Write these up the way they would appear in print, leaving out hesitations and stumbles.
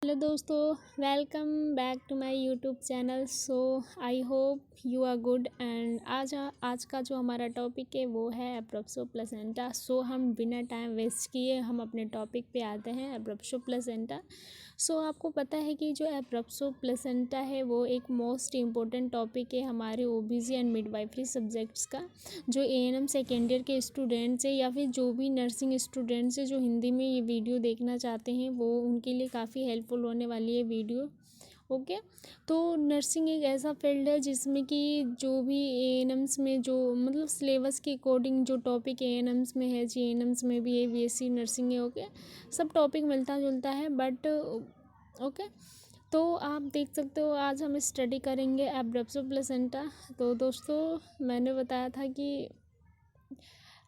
Hello दोस्तों, welcome back to my YouTube channel. So I hope you are good. And आज का जो हमारा टॉपिक है वो है एब्रोप्सो प्लेसेंटा। सो हम बिना टाइम वेस्ट किए हम अपने टॉपिक पे आते हैं, एब्रोप्सो प्लेसेंटा। सो आपको पता है कि जो एब्रोप्सो प्लेसेंटा है वो एक मोस्ट इम्पोर्टेंट टॉपिक है हमारे ओबीजी एंड मिडवाइफरी सब्जेक्ट्स का। जो एएनएम सेकेंड ईयर के स्टूडेंट्स हैं या फिर जो भी नर्सिंग स्टूडेंट्स हैं जो हिंदी में ये वीडियो देखना चाहते हैं वो उनके लिए काफ़ी हेल्पफुल होने वाली है वीडियो। ओके। तो नर्सिंग एक ऐसा फील्ड है जिसमें कि जो भी एएनएम्स में जो मतलब सिलेबस के अकॉर्डिंग जो टॉपिक एएनएम्स में है, जीएनएम्स में भी है, बीएससी नर्सिंग है। ओके। सब टॉपिक मिलता जुलता है बट ओके। तो आप देख सकते हो आज हम स्टडी करेंगे एब्रेप्सो प्लेसेंटा। तो दोस्तों मैंने बताया था कि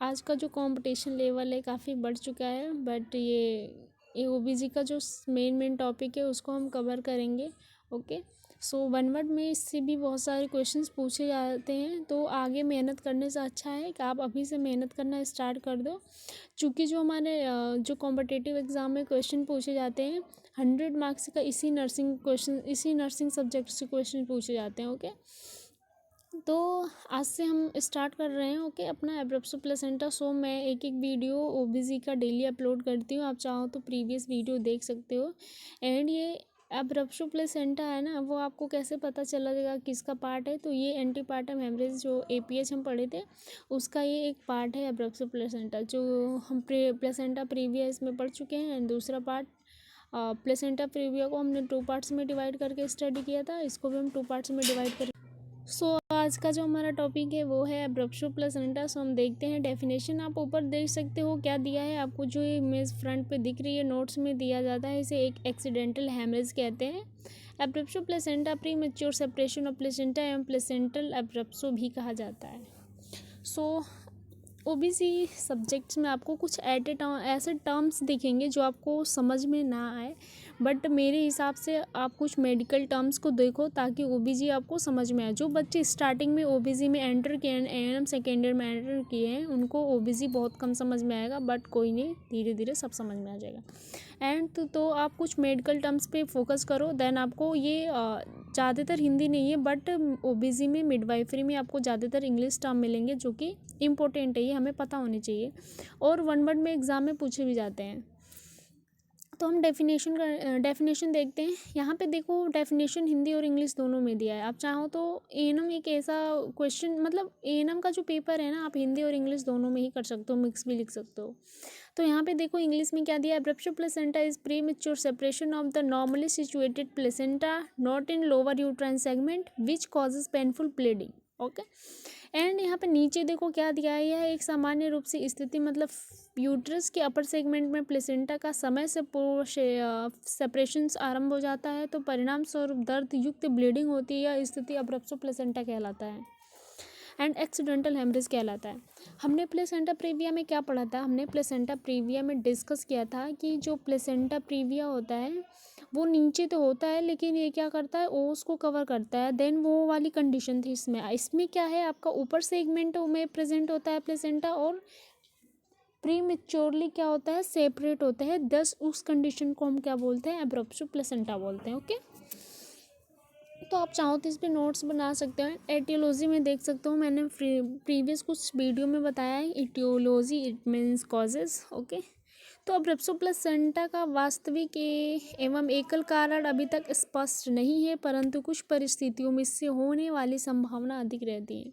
आज का जो कंपटीशन लेवल है काफ़ी बढ़ चुका है बट ये ओबीजी का जो मेन टॉपिक है उसको हम कवर करेंगे। ओके। सो वन वर्ड में इससे भी बहुत सारे क्वेश्चंस पूछे जाते हैं, तो आगे मेहनत करने से अच्छा है कि आप अभी से मेहनत करना स्टार्ट कर दो। क्योंकि जो हमारे जो कॉम्पिटिटिव एग्ज़ाम में क्वेश्चन पूछे जाते हैं 100 मार्क्स का इसी नर्सिंग सब्जेक्ट से क्वेश्चन पूछे जाते हैं। ओके। तो आज से हम स्टार्ट कर रहे हैं। ओके अपना एब्रेप्सो प्लेसेंटा। सो मैं एक एक वीडियो ओबीजी का डेली अपलोड करती हूँ, आप चाहो तो प्रीवियस वीडियो देख सकते हो। एंड ये एब्रेप्सो प्लेसेंटा है ना, वो आपको कैसे पता चला जाएगा किसका पार्ट है। तो ये एंटीपार्टम हेमरेज जो एपीएच हम पढ़े थे उसका ये एक पार्ट है एब्रेप्सो प्लेसेंटा, जो हम प्लेसेंटा प्रीवियस में पढ़ चुके हैं। एंड दूसरा पार्ट प्लेसेंटा प्रीविया को हमने 2 पार्ट्स में डिवाइड करके स्टडी किया था, इसको भी हम 2 पार्ट्स में डिवाइड कर। सो आज का जो हमारा टॉपिक है वो है एब्रेप्सो प्लेसेंटा। सो हम देखते हैं डेफिनेशन। आप ऊपर देख सकते हो क्या दिया है आपको, जो इमेज फ्रंट पे दिख रही है नोट्स में दिया जाता है, इसे एक एक्सीडेंटल हेमरेज कहते हैं। Abruptio placenta premature separation of placenta एवं प्लेसेंटल एब्रेप्सो भी कहा जाता है। सो ओबीसी सब्जेक्ट्स में आपको कुछ ऐसे टर्म्स दिखेंगे जो आपको समझ में ना आए, बट मेरे हिसाब से आप कुछ मेडिकल टर्म्स को देखो ताकि ओबीजी आपको समझ में आए। जो बच्चे स्टार्टिंग में ओबीजी में एंटर किए हैं, एएनएम सेकेंड ईयर में एंटर किए हैं, उनको ओबीजी बहुत कम समझ में आएगा, बट कोई नहीं, धीरे धीरे सब समझ में आ जाएगा। एंड तो आप कुछ मेडिकल टर्म्स पे फोकस करो, देन आपको ये ज़्यादातर हिंदी नहीं है बट ओबीजी में मिडवाइफरी में आपको ज़्यादातर इंग्लिश टर्म मिलेंगे जो कि इम्पोर्टेंट है, ये हमें पता होनी चाहिए और वन वर्ड में एग्ज़ाम में पूछे भी जाते हैं। तो हम डेफिनेशन देखते हैं। यहाँ पे देखो डेफिनेशन हिंदी और इंग्लिश दोनों में दिया है। आप चाहो तो एएनएम एक ऐसा क्वेश्चन, मतलब एएनएम का जो पेपर है ना, आप हिंदी और इंग्लिश दोनों में ही कर सकते हो, मिक्स भी लिख सकते हो। तो यहाँ पे देखो इंग्लिश में क्या दिया है, abruptio placenta is premature separation of the normally situated placenta not in lower uterine segment which causes painful bleeding. Okay. And यहाँ पे नीचे देखो क्या दिया है, यह एक सामान्य रूप से स्थिति, मतलब यूट्रस के अपर सेगमेंट में प्लेसेंटा का समय से पूर्व सेपरेशन आरंभ हो जाता है तो परिणाम स्वरूप दर्द युक्त ब्लीडिंग होती है, यह स्थिति एब्रेप्सो प्लेसेंटा कहलाता है एंड एक्सीडेंटल हेमरेज कहलाता है। हमने प्लेसेंटा प्रीविया में क्या पढ़ा था, हमने प्लेसेंटा प्रीविया में डिस्कस किया था कि जो प्लेसेंटा प्रीविया होता है वो नीचे तो होता है लेकिन ये क्या करता है, ओस को कवर करता है। देन वो वाली कंडीशन थी इसमें क्या है, आपका ऊपर सेगमेंट में प्रेजेंट होता है प्लेसेंटा और प्री मेच्योरली क्या होता है, सेपरेट होता है। दस उस कंडीशन को हम क्या बोलते हैं, एब्रेप्सो प्लेसेंटा बोलते हैं। ओके। तो आप चाहो तो इस पर नोट्स बना सकते हो। एटियोलॉजी में देख सकते हो, मैंने प्रीवियस कुछ वीडियो में बताया है etiology it means causes. Okay. तो अब एब्रेप्सो प्लेसेंटा का वास्तविक एवं एकल कारण अभी तक स्पष्ट नहीं है, परंतु कुछ परिस्थितियों में इससे होने वाली संभावना अधिक रहती है।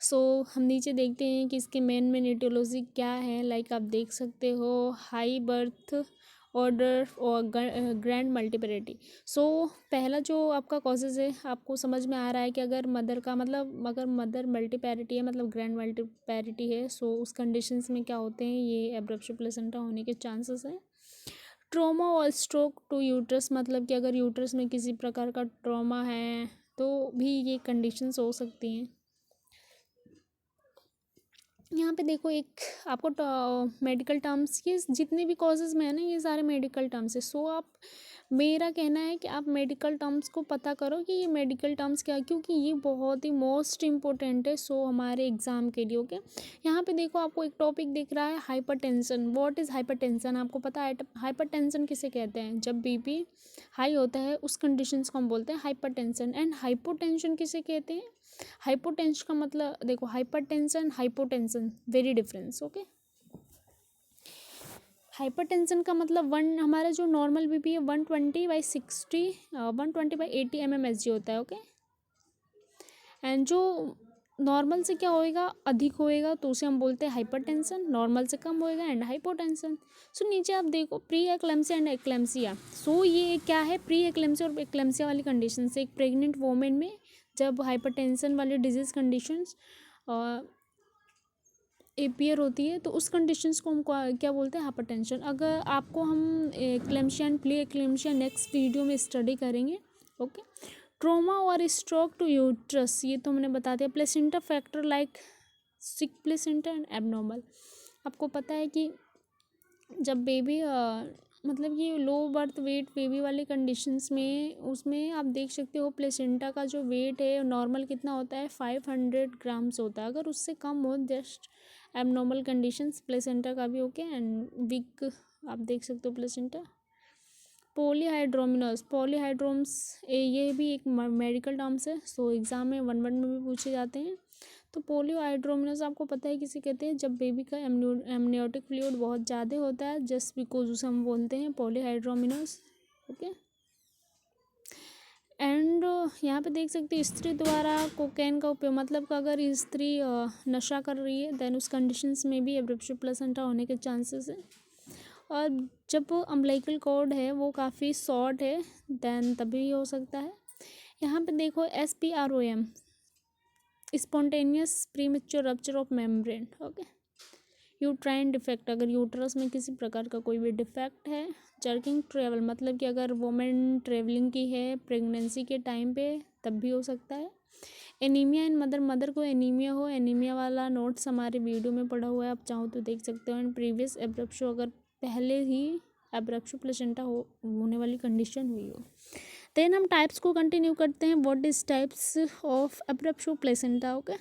सो हम नीचे देखते हैं कि इसके मेन एटियोलॉजी क्या है। लाइक आप देख सकते हो हाई बर्थ ऑर्डर और ग्रैंड मल्टीपैरिटी। सो पहला जो आपका कॉजेज है आपको समझ में आ रहा है कि अगर मदर का मतलब अगर मदर मल्टीपैरिटी है, मतलब ग्रैंड मल्टीपैरिटी है, सो उस कंडीशंस में क्या होते हैं, ये एब्रेप्सो प्लेसेंटा होने के चांसेस हैं। ट्रॉमा और स्ट्रोक टू यूट्रस, मतलब कि अगर यूट्रस में किसी प्रकार का ट्रॉमा है तो भी ये कंडीशंस हो सकती हैं। यहाँ पे देखो एक आपको मेडिकल टर्म्स, ये जितने भी कॉजेज़ में है ना ये सारे मेडिकल टर्म्स है। सो आप मेरा कहना है कि आप मेडिकल टर्म्स को पता करो कि ये मेडिकल टर्म्स क्या है, क्योंकि ये बहुत ही मोस्ट इम्पोर्टेंट है सो हमारे एग्ज़ाम के लिए। ओके, यहाँ पे देखो आपको एक टॉपिक दिख रहा है हाइपरटेंशन। What is hypertension? आपको पता है हाइपरटेंशन किसे कहते हैं? जब बीपी हाई होता है उस कंडीशंस को हम बोलते हैं हाइपरटेंशन। एंड हाइपोटेंशन किसे कहते हैं? हाइपोटेंशन का मतलब देखो, hypertension hypotension very difference. Okay, hypertension का मतलब हमारा जो नॉर्मल बीपी है 120/60 120/80 mmHg होता है। ओके, एंड जो नॉर्मल से क्या होएगा, अधिक होएगा तो उसे हम बोलते हैं हाइपरटेंशन, नॉर्मल से कम होएगा एंड हाइपोटेंशन। सो नीचे आप देखो प्री एक्लेम्सिया एंड एक्लेम्सिया। सो ये क्या है? प्री एक्लेम्सिया और एक्लेम्सिया वाली कंडीशन से एक प्रेग्नेंट वोमेन में जब हाइपरटेंशन वाली डिजीज कंडीशंस एपियर होती है तो उस कंडीशंस को हम क्या बोलते हैं? हाइपरटेंशन। अगर आपको हम eclampsia and pre eclampsia next video में स्टडी करेंगे। ओके, ट्रोमा और स्ट्रोक टू यूट्रस, ये तो हमने बता दिया। Placenta factor like sick placenta and abnormal. आपको पता है कि जब बेबी मतलब ये लो बर्थ वेट बेबी वाली कंडीशंस में, उसमें आप देख सकते हो प्लेसेंटा का जो वेट है नॉर्मल कितना होता है? 500 ग्राम्स होता है। अगर उससे कम हो जस्ट एबनॉर्मल कंडीशंस प्लेसेंटा का भी। ओके, एंड वीक आप देख सकते हो प्लेसेंटा। पॉलीहाइड्रोमिनस, पॉलीहाइड्रोम्स ये भी एक मेडिकल टर्म्स है, सो एग्जाम में 1 में भी पूछे जाते हैं। तो पॉलीहाइड्रोमिनस आपको पता है किसे कहते हैं? जब बेबी का एमनियोटिक फ्लूइड बहुत ज़्यादा होता है जस्ट बिकॉज उसे हम बोलते हैं पॉलीहाइड्रोमिनस। ओके, एंड यहाँ पे देख सकते हैं स्त्री द्वारा कोकेन का उपयोग, मतलब कि अगर स्त्री नशा कर रही है देन उस कंडीशंस में भी एब्रेप्शन प्लेसेंटा होने के चांसेस है। और जब अम्बिलिकल कॉर्ड है वो काफ़ी शॉर्ट है देन तभी हो सकता है। यहाँ पे देखो SPROM, spontaneous premature rupture of membrane. Okay, uterine defect, अगर यूट्रस में किसी प्रकार का कोई भी डिफेक्ट है। जर्किंग ट्रेवल, मतलब कि अगर वोमेन ट्रेवलिंग की है प्रेगनेंसी के टाइम पे तब भी हो सकता है। एनीमिया इन मदर, मदर को एनीमिया हो, एनीमिया वाला नोट्स हमारे वीडियो में पड़ा हुआ है, आप चाहो तो देख सकते हो। एंड प्रीवियस एब्रप्शो, अगर पहले ही एब्रप्शो प्लेसेंटा होने वाली कंडीशन हुई हो। देन हम टाइप्स को कंटिन्यू करते हैं। What is types of abruptio placenta? Okay,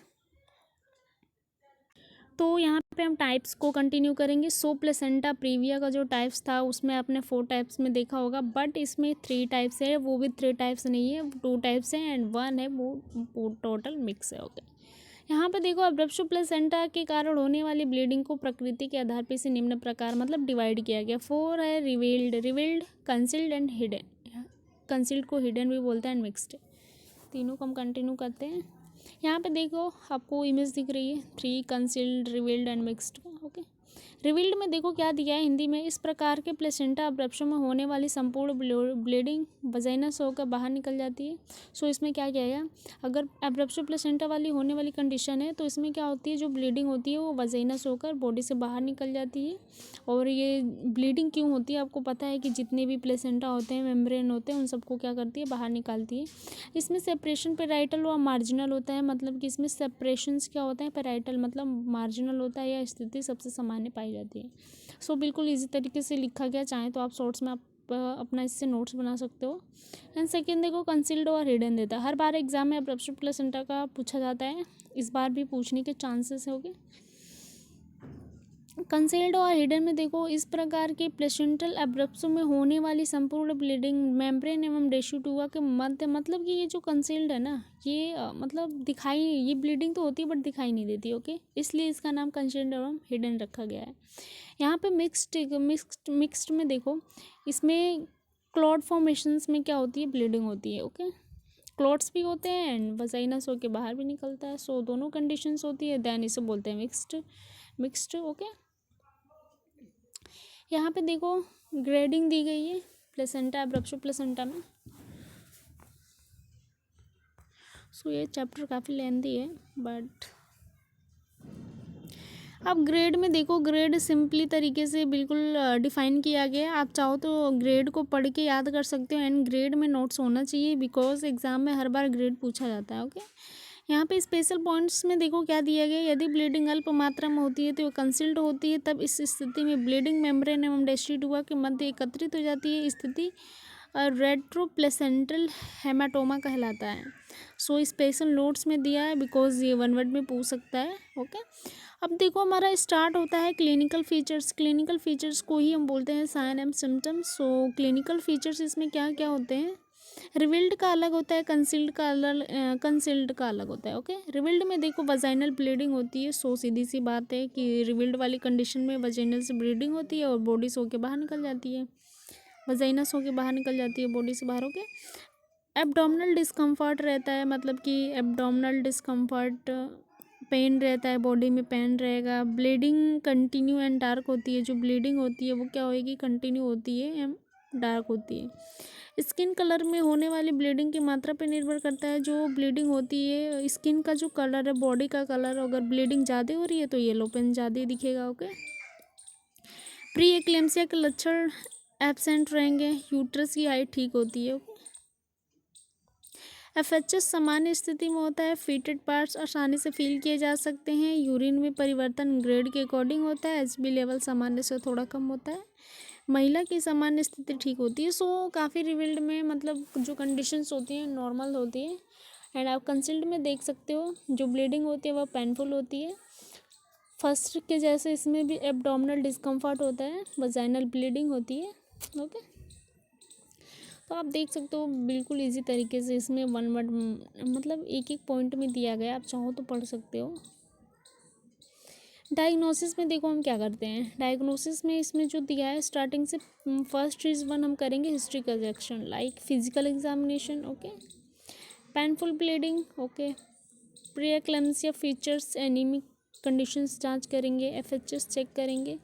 तो यहाँ पे हम टाइप्स को कंटिन्यू करेंगे। सो प्लेसेंटा प्रीविया का जो टाइप्स था उसमें आपने 4 टाइप्स में देखा होगा, बट इसमें 3 टाइप्स है, वो भी 3 टाइप्स नहीं है, 2 टाइप्स हैं एंड 1 है, वो टोटल मिक्स है। ओके, यहाँ पे देखो एब्रप्शो प्लेसेंटा के कारण होने वाली ब्लीडिंग को प्रकृति के आधार पर इसे निम्न प्रकार मतलब डिवाइड किया गया। 4 है revealed, concealed and hidden. Concealed को हिडन भी बोलते हैं एंड मिक्सड। तीनों को हम कंटिन्यू करते हैं। यहाँ पे देखो आपको इमेज दिख रही है 3 कंसील्ड, रिवील्ड एंड मिक्स्ड का। ओके, रिवील्ड में देखो क्या दिया है हिंदी में, इस प्रकार के प्लेसेंटा एब्रप्शन में होने वाली संपूर्ण ब्लीडिंग वजाइना से होकर बाहर निकल जाती है। सो इसमें क्या किया गया, अगर एब्रप्शन प्लेसेंटा वाली होने वाली कंडीशन है तो इसमें क्या होती है, जो ब्लीडिंग होती है वो वजाइना से होकर बॉडी से बाहर निकल जाती है। और ये ब्लीडिंग क्यों होती है? आपको पता है कि जितने भी प्लेसेंटा होते हैं, मेम्ब्रेन होते हैं, उन सबको क्या करती है? बाहर निकालती है। इसमें सेपरेशन पेराइटल और मार्जिनल होता है, मतलब कि इसमें सेपरेशंस क्या होता है? पेराइटल मतलब मार्जिनल होता है, यह स्थिति सबसे सामान्य पाई जाती है। सो बिल्कुल इजी तरीके से लिखा गया, चाहे तो आप शॉर्ट्स में आप अपना इससे नोट्स बना सकते हो। एंड सेकेंड देखो कंसील्ड और हिडन देता है। हर बार एग्जाम में एब्रप्शन प्लेसेंटा का पूछा जाता है, इस बार भी पूछने के चांसेस होंगे। कंसील्ड और हिडन में देखो इस प्रकार के प्लेसेंटल एब्रप्शन में होने वाली संपूर्ण ब्लीडिंग मेम्ब्रेन एवं टिश्यू टूआ के मध्य, मतलब कि ये जो कंसील्ड है ना, ये मतलब दिखाई, ये ब्लीडिंग तो होती है बट दिखाई नहीं देती। ओके, इसलिए इसका नाम कंसील्ड एवं हिडन रखा गया है। यहाँ पे मिक्स्ड में देखो इसमें क्लॉट फॉर्मेशंस में क्या होती है? ब्लीडिंग होती है। ओके, क्लॉट्स भी होते हैं एंड वजाइना से होके बाहर भी निकलता है। सो दोनों कंडीशंस होती है, देन इसे बोलते हैं मिक्स्ड। ओके, यहाँ पे देखो ग्रेडिंग दी गई है प्लेसेंटा एब्रप्शन प्लेसेंटा में। सो ये चैप्टर काफ़ी लेंथी है बट अब ग्रेड में देखो, ग्रेड सिंपली तरीके से बिल्कुल डिफाइन किया गया है। आप चाहो तो ग्रेड को पढ़ के याद कर सकते हो एंड ग्रेड में नोट्स होना चाहिए बिकॉज एग्जाम में हर बार ग्रेड पूछा जाता है। ओके, यहाँ पे स्पेशल पॉइंट्स में देखो क्या दिया गया, यदि ब्लीडिंग अल्प मात्रा में होती है तो वो कंसील्ड होती है, तब इस स्थिति में ब्लीडिंग मेम्ब्रेन एवं टिश्यू टूआ के मध्य एकत्रित हो जाती है। स्थिति रेट्रो प्लेसेंटल हेमाटोमा कहलाता है। सो स्पेशल नोट्स में दिया है बिकॉज ये वन वर्ड में पूछ सकता है। ओके, अब देखो हमारा स्टार्ट होता है क्लिनिकल फीचर्स। क्लिनिकल फीचर्स को ही हम बोलते हैं sign and symptoms. So clinical features इसमें क्या क्या होते हैं, रिविल्ड का अलग होता है, कंसील्ड का अलग होता है। ओके, रिविल्ड में देखो वजाइनल ब्लीडिंग होती है। सो सीधी सी बात है कि रिविल्ड वाली कंडीशन में वजाइनल से ब्लीडिंग होती है और बॉडी सो के बाहर निकल जाती है, वजाइना सो के बाहर निकल जाती है बॉडी से बाहर। होके, एब्डोमिनल डिस्कम्फर्ट रहता है, मतलब कि एब्डोमिनल डिस्कम्फर्ट पेन रहता है, बॉडी में पेन रहेगा। ब्लीडिंग कंटिन्यू एंड डार्क होती है, जो ब्लीडिंग होती है वो क्या होएगी, कंटिन्यू होती है एंड डार्क होती है। स्किन कलर में होने वाली ब्लीडिंग की मात्रा पर निर्भर करता है। जो ब्लीडिंग होती है, स्किन का जो कलर है, बॉडी का कलर, अगर ब्लीडिंग ज़्यादा हो रही है तो येलो पेन ज़्यादा दिखेगा। ओके, प्री एक्लेम्सिया के लक्षण एब्सेंट रहेंगे, यूट्रस की हाइट ठीक होती है। एफएचएस सामान्य स्थिति में होता है, फीटेड पार्ट्स आसानी से फील किए जा सकते हैं। यूरिन में परिवर्तन ग्रेड के अकॉर्डिंग होता है, एचबी लेवल सामान्य से थोड़ा कम होता है। महिला की सामान्य स्थिति ठीक होती है। सो काफ़ी रिविल्ड में मतलब जो कंडीशंस होती हैं नॉर्मल होती है। एंड आप कंसिल्ड में देख सकते हो जो ब्लीडिंग होती है वह पेनफुल होती है। फर्स्ट के जैसे इसमें भी एब्डोमिनल डिस्कम्फर्ट होता है, वजाइनल ब्लीडिंग होती है। ओके, तो आप देख सकते हो बिल्कुल इजी तरीके से इसमें वन वर्ड मतलब एक एक पॉइंट में दिया गया, आप चाहो तो पढ़ सकते हो। डायग्नोसिस में देखो हम क्या करते हैं, डायग्नोसिस में इसमें जो दिया है स्टार्टिंग से फर्स्ट चीज़ वन हम करेंगे history collection, like physical examination. Okay, painful bleeding, okay, pre eclampsia features, anaemic conditions जांच करेंगे, एफएचएस चेक करेंगे।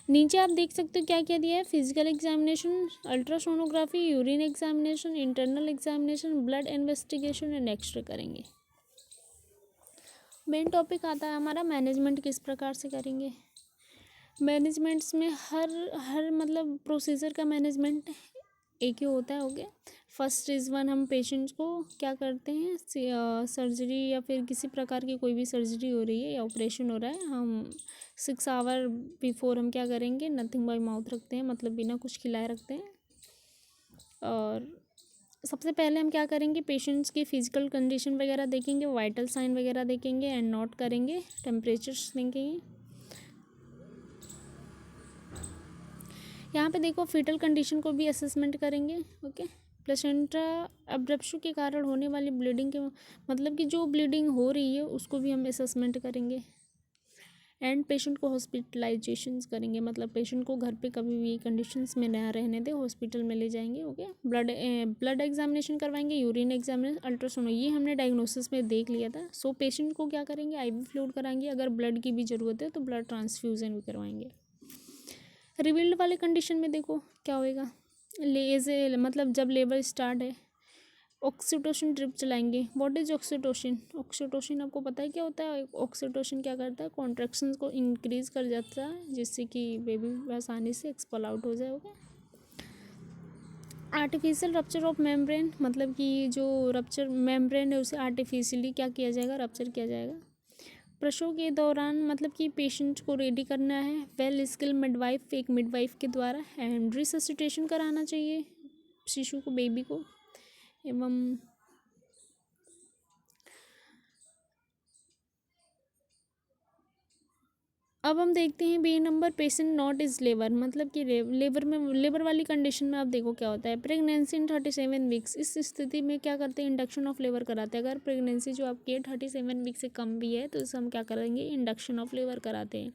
नीचे आप देख सकते हो क्या क्या दिया है, physical examination, ultrasonography, urine examination, internal examination, blood investigation and X ray करेंगे। मेन टॉपिक आता है हमारा मैनेजमेंट किस प्रकार से करेंगे। मैनेजमेंट्स में हर मतलब प्रोसीजर का मैनेजमेंट एक ही होता है। ओके, फर्स्ट इज़ वन हम पेशेंट्स को क्या करते हैं, सर्जरी या फिर किसी प्रकार की कोई भी सर्जरी हो रही है या ऑपरेशन हो रहा है, हम 6 आवर बिफोर हम क्या करेंगे, नथिंग बाय माउथ रखते हैं, मतलब बिना कुछ खिलाए रखते हैं। और सबसे पहले हम क्या करेंगे, पेशेंट्स की फिजिकल कंडीशन वगैरह देखेंगे, वाइटल साइन वगैरह देखेंगे एंड नोट करेंगे, टेम्परेचर्स देखेंगे। यहाँ पे देखो फीटल कंडीशन को भी असेसमेंट करेंगे। ओके, प्लेसेंटा अब्रप्शन के कारण होने वाली ब्लीडिंग के मतलब कि जो ब्लीडिंग हो रही है उसको भी हम असेसमेंट करेंगे। एंड पेशेंट को हॉस्पिटलाइजेशन करेंगे, मतलब पेशेंट को घर पे कभी भी कंडीशंस में ना रहने दे, हॉस्पिटल में ले जाएंगे। ओके, ब्लड एग्जामिनेशन करवाएंगे, यूरिन एग्जामिनेशन, अल्ट्रासाउंड, ये हमने डायग्नोसिस में देख लिया था। सो पेशेंट को क्या करेंगे, आईवी फ्लूइड कराएंगे, अगर ब्लड की भी ज़रूरत है तो ब्लड ट्रांसफ्यूज़न भी करवाएंगे। रिविल्ड वाले कंडीशन में देखो क्या होएगा, लेजे मतलब जब लेबर स्टार्ट है, ऑक्सीटोसिन ड्रिप चलाएंगे। व्हाट इज ऑक्सीटोसिन, ऑक्सीटोसिन आपको पता है क्या होता है, ऑक्सीटोसिन क्या करता है, कॉन्ट्रैक्शंस को इंक्रीज कर जाता है जिससे कि बेबी आसानी से एक्सपल आउट हो जाएगा। आर्टिफिशियल रप्चर ऑफ मेम्ब्रेन, मतलब कि जो रप्चर मेम्ब्रेन है उसे आर्टिफिशियली क्या किया जाएगा, रप्चर किया जाएगा। प्रसव के दौरान मतलब कि पेशेंट को रेडी करना है, वेल स्किल मिडवाइफ, एक मिडवाइफ के द्वारा, एंड रिससिटेशन कराना चाहिए शिशु को, बेबी को। एवं अब हम देखते हैं B number, patient not is labour, मतलब कि लेबर वाली कंडीशन में आप देखो क्या होता है, प्रेगनेंसी इन 37 वीक्स, इस स्थिति में क्या करते हैं, इंडक्शन ऑफ लेबर कराते हैं। अगर प्रेगनेंसी जो आपकी है 37 वीक से कम भी है तो इसे हम क्या करेंगे, इंडक्शन ऑफ लेबर कराते हैं।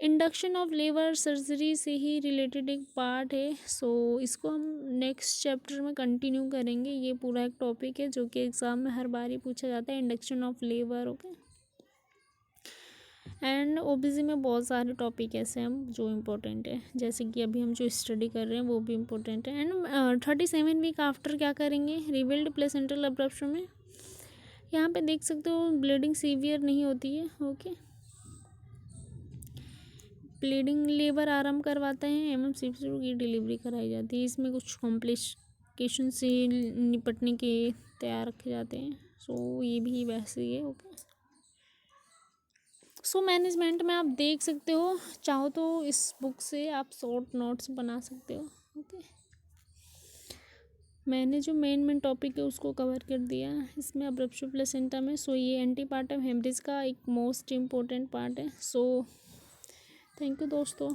इंडक्शन ऑफ लेबर सर्जरी से ही रिलेटेड एक पार्ट है। सो इसको हम नेक्स्ट चैप्टर में कंटिन्यू करेंगे। ये पूरा एक टॉपिक है जो कि एग्ज़ाम में हर बार ही पूछा जाता है, induction of labour. Okay, and OBC में बहुत सारे टॉपिक ऐसे हैं जो इम्पोर्टेंट है, जैसे कि अभी हम जो स्टडी कर रहे हैं वो भी इम्पोर्टेंट है। एंड 37 वीक आफ्टर क्या करेंगे, रिविल्ड प्लेसेंटल अब्रप्शन में यहाँ पे देख सकते हो ब्लीडिंग सीवियर नहीं होती है। ओके, ब्लीडिंग लेबर आराम करवाते हैं एवं शिशु की डिलीवरी कराई जाती है। इसमें कुछ कॉम्प्लिकेशन से निपटने के तैयार रखे जाते हैं। सो ये भी वैसे ही है। ओके, सो मैनेजमेंट में आप देख सकते हो, चाहो तो इस बुक से आप शॉर्ट नोट्स बना सकते हो। ओके, मैंने जो मेन टॉपिक है उसको कवर कर दिया इसमें अब्रप्शो प्लेसेंटा में। सो ये एंटीपार्टम हेमरेज का एक मोस्ट इम्पोर्टेंट पार्ट है। सो थैंक यू दोस्तों।